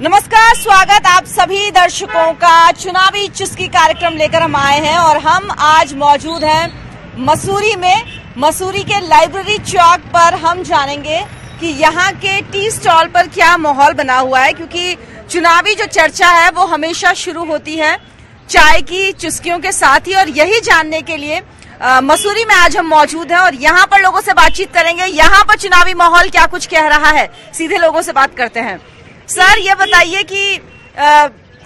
नमस्कार, स्वागत आप सभी दर्शकों का चुनावी चुस्की कार्यक्रम लेकर हम आए हैं और हम आज मौजूद हैं मसूरी में। मसूरी के लाइब्रेरी चौक पर हम जानेंगे कि यहाँ के टी स्टॉल पर क्या माहौल बना हुआ है, क्योंकि चुनावी जो चर्चा है वो हमेशा शुरू होती है चाय की चुस्कियों के साथ ही। और यही जानने के लिए मसूरी में आज हम मौजूद हैं और यहाँ पर लोगों से बातचीत करेंगे। यहाँ पर चुनावी माहौल क्या कुछ कह रहा है, सीधे लोगों से बात करते हैं। सर, ये बताइए कि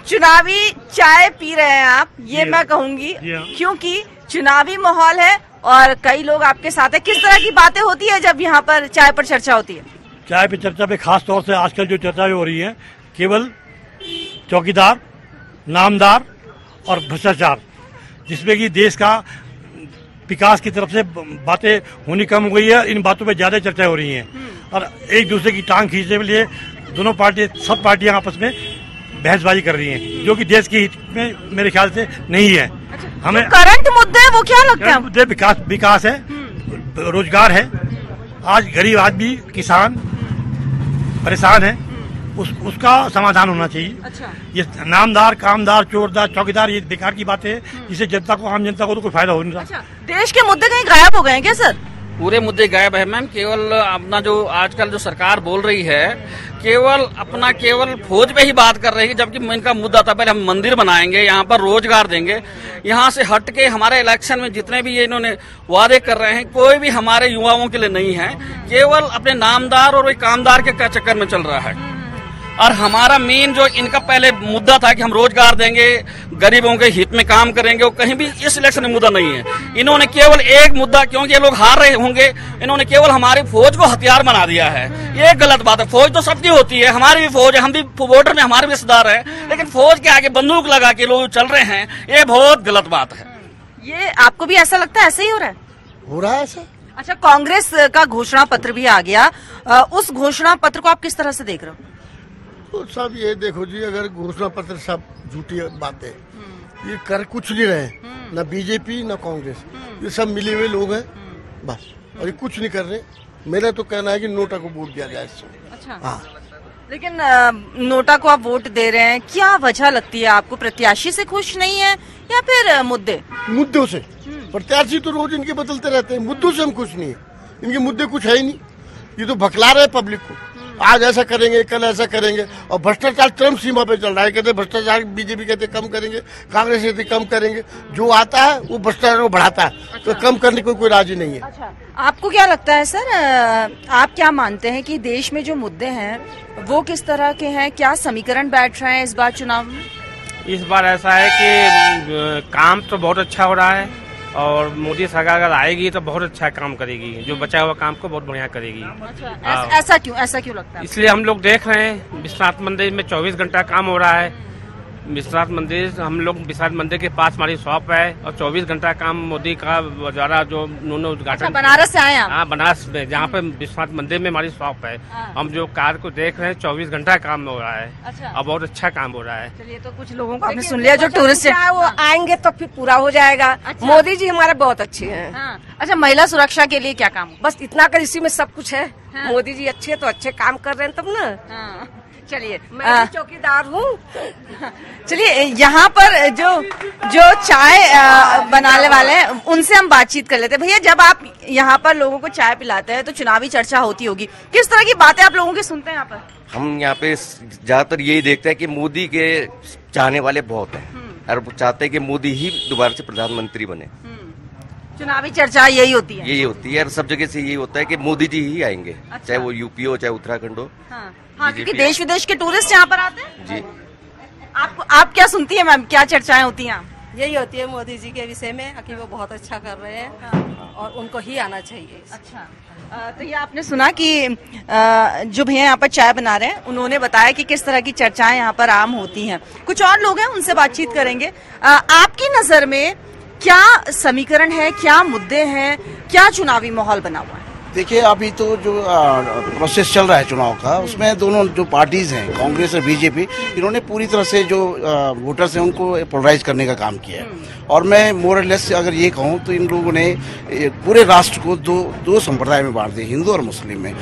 चुनावी चाय पी रहे हैं आप, ये मैं कहूंगी, क्योंकि चुनावी माहौल है और कई लोग आपके साथ है। किस तरह की बातें होती है जब यहाँ पर चाय पर चर्चा होती है? चाय पे चर्चा पे खास तौर से आजकल जो चर्चा हो रही है, केवल चौकीदार, नामदार और भ्रष्टाचार, जिसमें कि देश का विकास की तरफ से बातें होनी कम हो गई है। इन बातों पे ज्यादा चर्चा हो रही है और एक दूसरे की टांग खींचने के लिए दोनों पार्टी, सब पार्टियां आपस में बहसबाजी कर रही हैं, जो कि देश के हित में मेरे ख्याल से नहीं है। हमें करंट मुद्दे वो क्या लगता है? मुद्दे विकास है, रोजगार है। आज गरीब आदमी, किसान परेशान है, उसका समाधान होना चाहिए। अच्छा। ये नामदार, कामदार, चोरदार, चौकीदार, ये बेकार की बातें है, जिससे जनता को, आम जनता को तो कोई फायदा हो नहीं रहा। अच्छा, देश के मुद्दे कहीं गायब हो गए हैं क्या सर? पूरे मुद्दे गायब है मैम। केवल अपना जो आजकल जो सरकार बोल रही है, केवल फौज पे ही बात कर रही है, जबकि इनका मुद्दा था पहले हम मंदिर बनाएंगे, यहाँ पर रोजगार देंगे। यहाँ से हट के हमारे इलेक्शन में जितने भी ये इन्होंने वादे कर रहे हैं, कोई भी हमारे युवाओं के लिए नहीं है। केवल अपने नामदार और कामदार के चक्कर में चल रहा है। और हमारा मेन जो इनका पहले मुद्दा था कि हम रोजगार देंगे, गरीबों के हित में काम करेंगे, वो कहीं भी इस इलेक्शन में मुद्दा नहीं है। इन्होंने केवल एक मुद्दा, क्योंकि ये लोग हार रहे होंगे, इन्होंने केवल हमारी फौज को हथियार बना दिया है। ये गलत बात है। फौज तो सबकी होती है, हमारी भी फौज है, हम भी वोटर में हमारे भी हिस्सेदार है, लेकिन फौज के आगे बंदूक लगा के लोग चल रहे हैं, ये बहुत गलत बात है। ये आपको भी ऐसा लगता है ऐसे ही हो रहा है? हो रहा है ऐसा। अच्छा, कांग्रेस का घोषणा पत्र भी आ गया, उस घोषणा पत्र को आप किस तरह से देख रहे हो? तो सब ये देखो जी, अगर घोषणा पत्र सब झूठी बातें, ये कर कुछ नहीं रहे, न बीजेपी न कांग्रेस, ये सब मिले हुए लोग हैं बस, और ये कुछ नहीं कर रहे। मेरा तो कहना है कि नोटा को वोट दिया जाए इससे। अच्छा। हाँ, लेकिन नोटा को आप वोट दे रहे हैं, क्या वजह लगती है आपको? प्रत्याशी से खुश नहीं है या फिर मुद्दों से? प्रत्याशी तो रोज इनके बदलते रहते हैं, मुद्दों से हम खुश नहीं है। इनके मुद्दे कुछ है ही नहीं, ये तो भकला रहे पब्लिक को। आज ऐसा करेंगे, कल ऐसा करेंगे, और भ्रष्टाचार चरम सीमा पे चल रहा है। कहते भ्रष्टाचार बीजेपी कहते कम करेंगे, कांग्रेस कहते कम करेंगे। जो आता है वो भ्रष्टाचार को बढ़ाता है। अच्छा। तो कम करने को कोई राजी नहीं है। अच्छा, आपको क्या लगता है सर, आप क्या मानते हैं कि देश में जो मुद्दे हैं वो किस तरह के हैं? क्या समीकरण बैठ रहे हैं इस बार चुनाव में? इस बार ऐसा है कि काम तो बहुत अच्छा हो रहा है और मोदी सरकार अगर आएगी तो बहुत अच्छा काम करेगी, जो बचा हुआ काम को बहुत बढ़िया करेगी। अच्छा, ऐसा क्यों लगता है? इसलिए हम लोग देख रहे हैं विश्वनाथ मंदिर में 24 घंटा काम हो रहा है। विश्वनाथ मंदिर, हम लोग विश्वनाथ मंदिर के पास हमारी शॉप है और 24 घंटा काम मोदी का द्वारा जो उन्होंने उद्घाटन। अच्छा, बनारस से आए आप? हाँ, बनारस में, जहाँ पे विश्वनाथ मंदिर में हमारी शॉप है। हम जो कार को देख रहे हैं 24 घंटा काम हो रहा है। अच्छा। और बहुत अच्छा काम हो रहा है। चलिए, तो कुछ लोगों को आपने सुन लिया जो टूरिस्ट है, वो आएंगे तो फिर पूरा हो जाएगा। अच्छा। मोदी जी हमारे बहुत अच्छे हैं। हाँ। अच्छा, महिला सुरक्षा के लिए क्या काम? बस इतना कर, इसी में सब कुछ है। हाँ। मोदी जी अच्छे तो अच्छे काम कर रहे हैं तब ना। हाँ। चलिए, मैं भी चौकीदार हूँ। चलिए, यहाँ पर जो चाय बनाने वाले हैं उनसे हम बातचीत कर लेते हैं। भैया, जब आप यहाँ पर लोगों को चाय पिलाते हैं तो चुनावी चर्चा होती होगी, किस तरह की बातें आप लोगों की सुनते हैं यहाँ पर? हम यहाँ पे ज्यादातर यही देखते हैं कि मोदी के चाहने वाले बहुत हैं और वो चाहते हैं कि मोदी ही दोबारा से प्रधानमंत्री बने। चुनावी चर्चा यही होती है? यही होती है और सब जगह से यही होता है कि मोदी जी ही आएंगे। अच्छा। चाहे वो यूपी हो, चाहे उत्तराखंड हो। हाँ, क्योंकि देश विदेश के टूरिस्ट यहाँ पर आते हैं जी। आप क्या सुनती है मैम, क्या चर्चाएं होती हैं? यही होती है मोदी जी के विषय में कि वो बहुत अच्छा कर रहे हैं और उनको ही आना चाहिए। अच्छा, तो ये आपने सुना कि जो भैया यहाँ पर चाय बना रहे हैं उन्होंने बताया कि किस तरह की चर्चाएं यहाँ पर आम होती हैं। कुछ और लोग हैं, उनसे बातचीत करेंगे। आपकी नजर में क्या समीकरण है, क्या मुद्दे हैं, क्या चुनावी माहौल बना हुआ है? देखिए, अभी तो जो प्रोसेस चल रहा है चुनाव का, उसमें दोनों जो पार्टीज हैं, कांग्रेस और बीजेपी, इन्होंने पूरी तरह से जो वोटर्स हैं उनको पोलराइज करने का काम किया है। और मैं मोर और लेस अगर ये कहूँ तो इन लोगों ने पूरे राष्ट्र को दो संप्रदाय में बांट दिया, हिंदू और मुस्लिम में।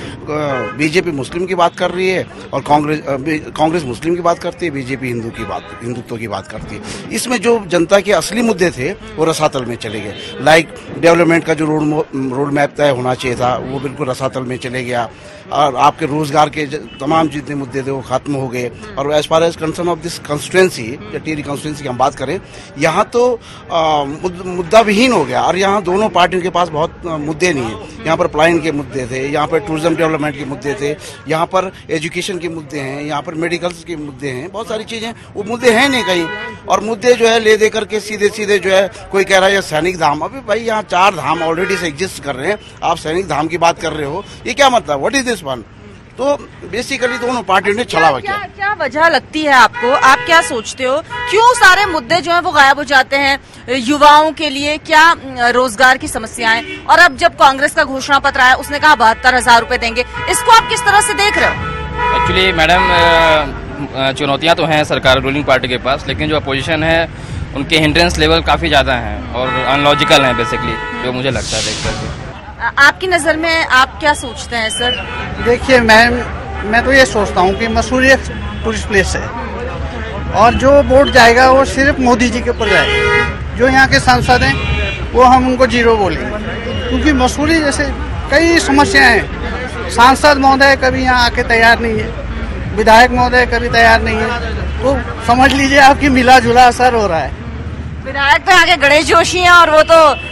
बीजेपी मुस्लिम की बात कर रही है और कांग्रेस मुस्लिम की बात करती है, बीजेपी हिंदुत्व की बात करती है। इसमें जो जनता के असली मुद्दे थे वो रसातल में चले गए। लाइक डेवलपमेंट का जो रोड मैप तय होना चाहिए था वो बिल्कुल रसातल में चले गया, और आपके रोजगार के तमाम जितने मुद्दे थे वो खत्म हो गए। और as far as concern of this constituency, Tehri constituency की हम बात करें, यहाँ तो मुद्दा विहीन हो गया। और यहाँ दोनों पार्टियों के पास बहुत मुद्दे नहीं है। यहाँ पर प्लाइन के मुद्दे थे, यहाँ पर टूरिज्म डेवलपमेंट के मुद्दे थे, यहाँ पर एजुकेशन के मुद्दे हैं, यहाँ पर मेडिकल्स के मुद्दे हैं, बहुत सारी चीजें, वो मुद्दे हैं नहीं कहीं। और मुद्दे जो है ले दे करके सीधे जो है कोई कह रहा है सैनिक धाम। अभी भाई यहाँ 4 धाम ऑलरेडी से एग्जिस्ट कर रहे हैं, आप सैनिक धाम की बात कर रहे हो, ये क्या मतलब, व्हाट इज दिस वन? तो बेसिकली दोनों पार्टियों ने छलावा किया। क्या वजह लगती है आपको? आप क्या सोचते हो, क्यों सारे मुद्दे जो हैं वो गायब हो जाते हैं? युवाओं के लिए क्या रोजगार की समस्याएं, और अब जब कांग्रेस का घोषणा पत्र आया उसने कहा 72,000 रूपये देंगे, इसको आप किस तरह से देख रहे हो? एक्चुअली मैडम, चुनौतियां तो हैं सरकार रूलिंग पार्टी के पास, लेकिन जो अपोजिशन है उनके हिंड्रेंस लेवल काफी ज्यादा हैं और अनलॉजिकल हैं बेसिकली, जो मुझे लगता है देख करके। आपकी नजर में आप क्या सोचते हैं सर? देखिए मैं तो ये सोचता हूँ कि मसूरी एक टूरिस्ट प्लेस है, और जो वोट जाएगा वो सिर्फ मोदी जी के ऊपर जाएगा। जो यहाँ के सांसद हैं वो हम उनको जीरो बोलेंगे, क्योंकि मसूरी जैसे कई समस्याएं हैं। सांसद महोदय कभी यहाँ आके तैयार नहीं है, विधायक महोदय कभी तैयार नहीं है, तो समझ लीजिए आपकी मिला जुला असर हो रहा है। विधायक तो आगे गणेश जोशी हैं और वो तो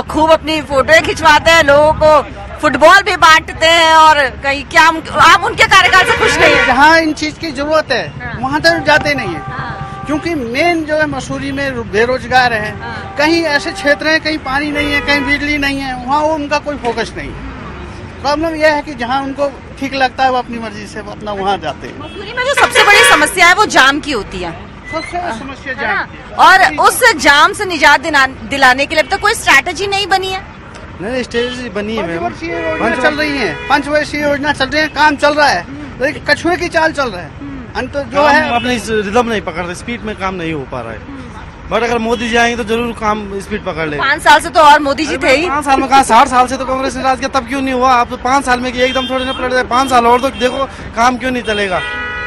खूब अपनी फोटोएं खिंचवाते हैं, लोगों को फुटबॉल भी बांटते हैं, और कहीं क्या आप उनके कार्यकाल से खुश नहीं है? जहाँ इन चीज की जरूरत है वहाँ तो जाते नहीं है, क्योंकि मेन जो है मसूरी में बेरोजगार है। कहीं ऐसे क्षेत्र हैं कहीं पानी नहीं है, कहीं बिजली नहीं है, वहाँ वो उनका कोई फोकस नहीं है। प्रॉब्लम यह है कि जहाँ उनको ठीक लगता है वो अपनी मर्जी से अपना वहाँ जाते हैं। मसूरी में जो सबसे बड़ी समस्या है वो जाम की होती है, सबसे समस्या जाम की है। और उस जाम से निजात दिलाने के लिए अब तक कोई स्ट्रैटेजी नहीं बनी है। नहीं, स्ट्रैटेजी बनी है, पंचवर्षीय चल रही है, 5 वर्षीय योजना चल रही है, काम चल रहा है, लेकिन कछुए की चाल चल रहा है। अंत जो है अपनी रिदम नहीं पकड़ रहे, स्पीड में काम नहीं हो पा रहा है। बट अगर मोदी जी आएंगे तो जरूर काम स्पीड पकड़ ले। 5 साल से तो और मोदी जी थे ही। 5 साल में कहा, 60 साल से तो कांग्रेस ने राज किया, तब क्यों नहीं हुआ? आप तो 5 साल में एकदम थोड़ी ना पलट जाए, 5 साल और तो देखो काम क्यों नहीं चलेगा।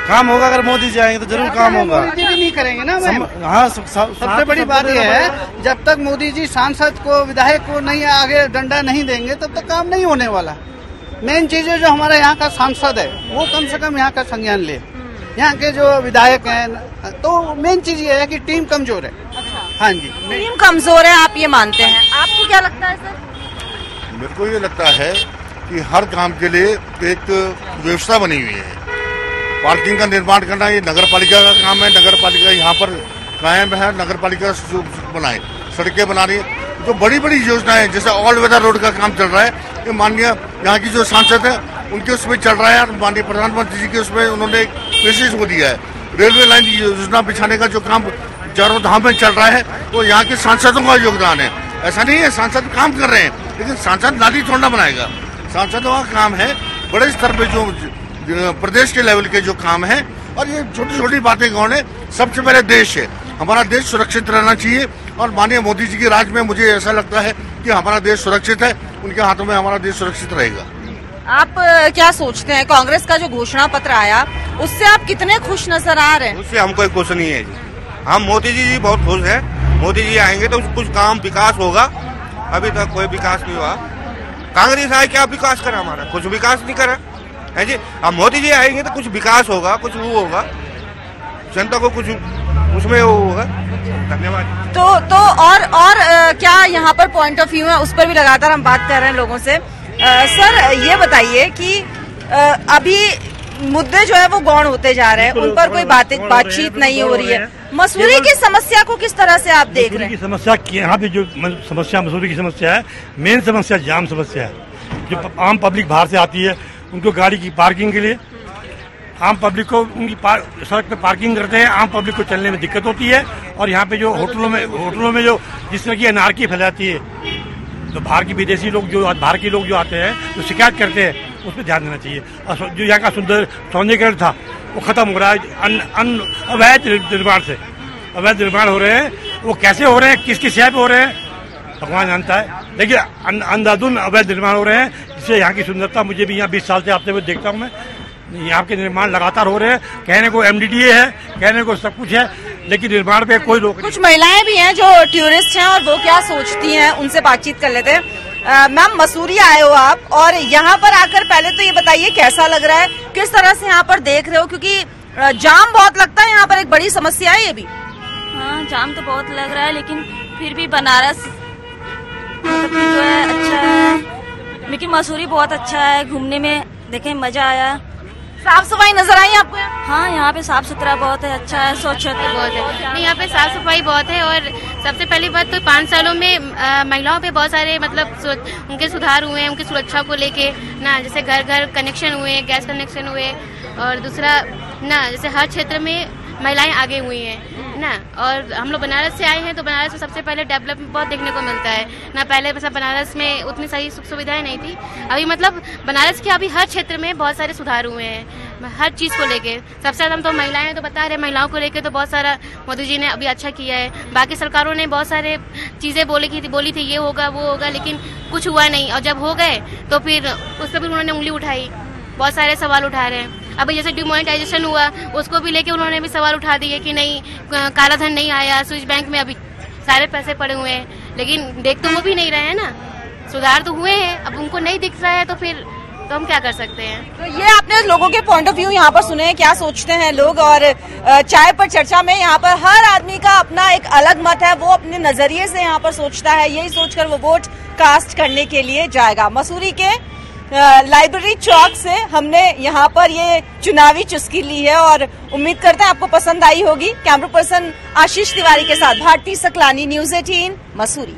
काम होगा, अगर मोदी जी आएंगे तो जरूर काम होगा। मोदी जी भी नहीं करेंगे ना मैम। हाँ, सबसे बड़ी बात यह है, जब तक मोदी जी सांसद को, विधायक को नहीं आगे डंडा नहीं देंगे तब तक काम नहीं होने वाला। मेन चीज है जो हमारे यहाँ का सांसद है वो कम से कम यहाँ का संज्ञान ले। यहाँ के जो विधायक हैं, तो मेन चीज ये है कि टीम कमजोर है। हाँ जी, टीम कमजोर है, आप ये मानते हैं? आपको क्या लगता है सर? मेरे को ये लगता है कि हर काम के लिए एक व्यवस्था बनी हुई है। पार्किंग का निर्माण करना ये नगर पालिका का काम है, नगर पालिका यहाँ पर कायम है, नगर पालिका बनाए, सड़कें बना रही है। जो बड़ी बड़ी योजनाएं जैसे ऑल वेदर रोड का काम चल रहा है, ये माननीय यहाँ की जो सांसद है उनके उसमें चल रहा है, और माननीय प्रधानमंत्री जी के उसमें उन्होंने एक मैसेज को दिया है। रेलवे लाइन की योजना बिछाने का जो काम चारों धाम में चल रहा है वो यहाँ के सांसदों का योगदान है। ऐसा नहीं है सांसद काम कर रहे हैं, लेकिन सांसद नाली थोड़ा ना बनाएगा। सांसदों का काम है बड़े स्तर पे जो प्रदेश के लेवल के जो काम है, और ये छोटी छोटी बातें कौन है। सबसे पहले देश है, हमारा देश सुरक्षित रहना चाहिए, और माननीय मोदी जी के राज में मुझे ऐसा लगता है कि हमारा देश सुरक्षित है, उनके हाथों में हमारा देश सुरक्षित रहेगा। आप क्या सोचते हैं, कांग्रेस का जो घोषणा पत्र आया उससे आप कितने खुश नजर आ रहे हैं? उससे हम कोई खुश नहीं है जी। हम मोदी जी बहुत खुश हैं। मोदी जी आएंगे तो कुछ काम विकास होगा, अभी तक कोई विकास नहीं हुआ। कांग्रेस आए क्या विकास करा, हमारा कुछ विकास नहीं करा है जी। अब मोदी जी आएंगे तो कुछ विकास होगा, कुछ वो होगा, जनता को कुछ उसमें वो होगा। धन्यवाद। तो और क्या यहाँ पर पॉइंट ऑफ व्यू है, उस पर भी लगातार हम बात कर रहे हैं लोगों से। सर ये बताइए कि अभी मुद्दे जो है वो गौण होते जा रहे हैं, उन पर कोई बातचीत नहीं हो रही है। मसूरी की समस्या को किस तरह से आप देख रहे हैं? समस्या यहाँ पे जो समस्या मसूरी की समस्या है, मेन समस्या जाम समस्या है। जो आम पब्लिक बाहर से आती है उनको गाड़ी की पार्किंग के लिए, आम पब्लिक को उनकी सड़क पे पार्किंग करते हैं, आम पब्लिक को चलने में दिक्कत होती है। और यहाँ पे जो होटलों में जो जिस तरह की अनारकी फैलाती है, तो बाहर की विदेशी लोग जो बाहर के लोग जो आते हैं जो शिकायत करते हैं उस पर ध्यान देना चाहिए। और जो यहाँ का सुंदर सौंदर्यीकरण था वो खत्म हो रहा है अवैध निर्माण से। अवैध निर्माण हो रहे हैं, वो कैसे हो रहे हैं, किसकी शय पे हो रहे हैं भगवान जानता है। देखिए अंधाधुंध अवैध निर्माण हो रहे हैं, जिससे यहाँ की सुंदरता, मुझे भी यहाँ 20 साल से आते हुए देखता हूँ मैं, यहाँ के निर्माण लगातार हो रहे हैं। कहने को MDDA है, कहने को सब कुछ है, लेकिन निर्माण पे कोई रोक नहीं। कुछ महिलाएं भी हैं जो टूरिस्ट हैं और वो क्या सोचती हैं, उनसे बातचीत कर लेते हैं। मैम, मसूरी आए हो आप और यहाँ पर आकर पहले तो ये बताइए कैसा लग रहा है, किस तरह से यहाँ पर देख रहे हो, क्योंकि जाम बहुत लगता है यहाँ पर, एक बड़ी समस्या है ये भी। हाँ, जाम तो बहुत लग रहा है, लेकिन फिर भी बनारस मतलब कि जो है अच्छा है, लेकिन मसूरी बहुत अच्छा है घूमने में, देखें मजा आया। साफ सफाई नजर आई आपको? हाँ, यहाँ पे साफ सुथरा बहुत है, अच्छा है, स्वच्छता बहुत है। नहीं, यहाँ पे साफ सफाई बहुत है। और सबसे पहली बात तो 5 सालों में महिलाओं पे बहुत सारे मतलब उनके सुधार हुए हैं, उनकी सुरक्षा को लेके ना, जैसे घर घर कनेक्शन हुए, गैस कनेक्शन हुए, और दूसरा ना जैसे हर क्षेत्र में महिलाएं आगे हुई हैं ना। और हम लोग बनारस से आए हैं तो बनारस में सबसे पहले डेवलपमेंट बहुत देखने को मिलता है ना। पहले मतलब बनारस में उतनी सारी सुख सुविधाएं नहीं थी, अभी मतलब बनारस के अभी हर क्षेत्र में बहुत सारे सुधार हुए हैं, हर चीज को लेके। सबसे ज्यादा हम तो महिलाएं तो बता रहे, महिलाओं को लेके तो बहुत सारा मोदी जी ने अभी अच्छा किया है। बाकी सरकारों ने बहुत सारे चीजें बोली थी ये होगा वो होगा, लेकिन कुछ हुआ नहीं। और जब हो गए तो फिर उस पर भी उन्होंने उंगली उठाई, बहुत सारे सवाल उठा रहे हैं। अभी जैसे डिमोनेटाइजेशन हुआ, उसको भी लेके उन्होंने भी सवाल उठा दिए कि नहीं, काला धन नहीं आया, स्विस बैंक में अभी सारे पैसे पड़े हुए हैं, लेकिन देख तो वो भी नहीं रहे हैं ना। सुधार तो हुए हैं, अब उनको नहीं दिख रहा है तो फिर तो हम क्या कर सकते हैं। तो ये आपने लोगों के पॉइंट ऑफ व्यू यहाँ पर सुने, क्या सोचते हैं लोग। और चाय पर चर्चा में यहाँ पर हर आदमी का अपना एक अलग मत है, वो अपने नजरिए से यहाँ पर सोचता है, यही सोचकर वो वोट कास्ट करने के लिए जाएगा। मसूरी के लाइब्रेरी चौक से हमने यहाँ पर ये चुनावी चुस्की ली है और उम्मीद करते हैं आपको पसंद आई होगी। कैमरा पर्सन आशीष तिवारी के साथ भारती सकलानी, न्यूज़ 18 मसूरी।